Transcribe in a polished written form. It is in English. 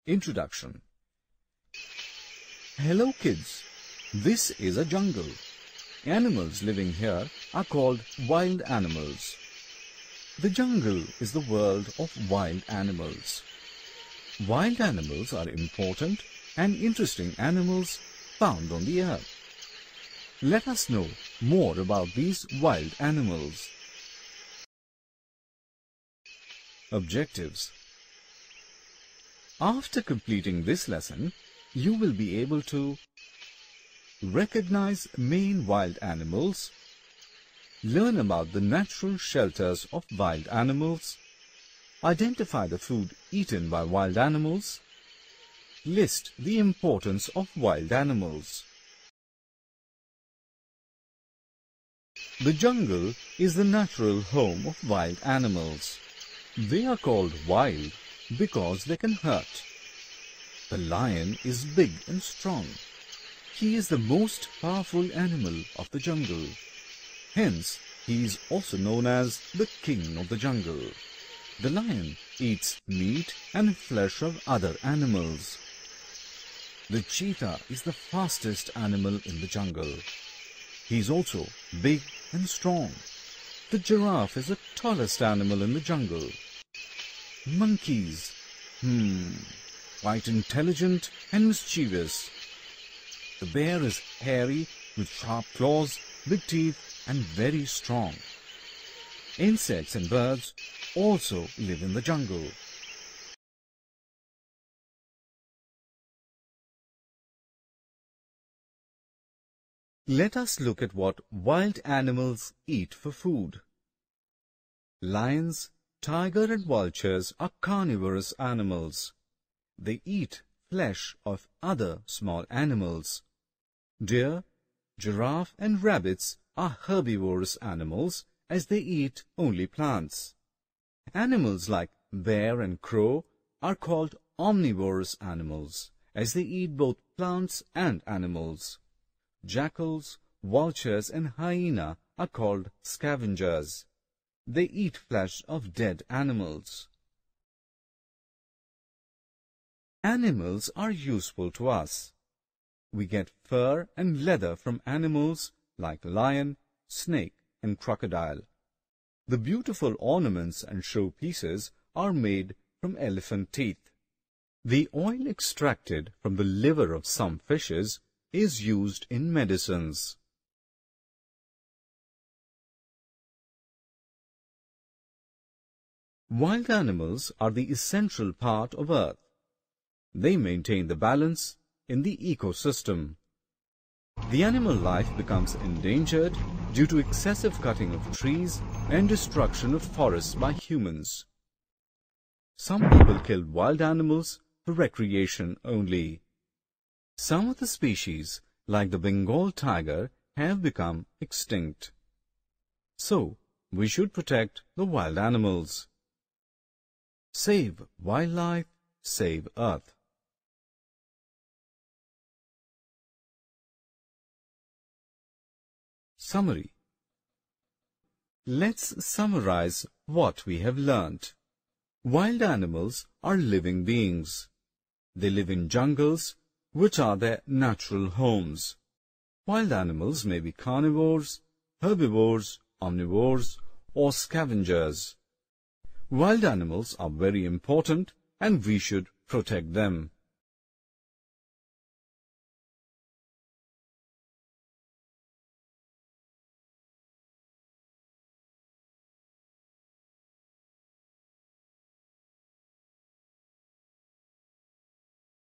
Introduction. Hello kids, this is a jungle. Animals living here are called wild animals. The jungle is the world of wild animals. Wild animals are important and interesting animals found on the earth. Let us know more about these wild animals. Objectives. After completing this lesson, you will be able to recognize main wild animals, learn about the natural shelters of wild animals, identify the food eaten by wild animals, list the importance of wild animals. The jungle is the natural home of wild animals. They are called wild because they can hurt. The lion is big and strong. He is the most powerful animal of the jungle. Hence, he is also known as the king of the jungle. The lion eats meat and flesh of other animals. The cheetah is the fastest animal in the jungle. He is also big and strong. The giraffe is the tallest animal in the jungle. Monkeys, quite intelligent and mischievous. The bear is hairy with sharp claws, big teeth and very strong. Insects and birds also live in the jungle. Let us look at what wild animals eat for food. Lions, tiger and vultures are carnivorous animals. They eat flesh of other small animals. Deer, giraffe and rabbits are herbivorous animals as they eat only plants. Animals like bear and crow are called omnivorous animals as they eat both plants and animals. Jackals, vultures and hyena are called scavengers. They eat flesh of dead animals. Animals are useful to us. We get fur and leather from animals like lion, snake and crocodile. The beautiful ornaments and showpieces are made from elephant teeth. The oil extracted from the liver of some fishes is used in medicines. Wild animals are the essential part of Earth. They maintain the balance in the ecosystem. The animal life becomes endangered due to excessive cutting of trees and destruction of forests by humans. Some people kill wild animals for recreation only. Some of the species, like the Bengal tiger, have become extinct. So, we should protect the wild animals. Save wildlife, save Earth. Summary. Let's summarize what we have learnt. Wild animals are living beings. They live in jungles, which are their natural homes. Wild animals may be carnivores, herbivores, omnivores, or scavengers. Wild animals are very important and we should protect them.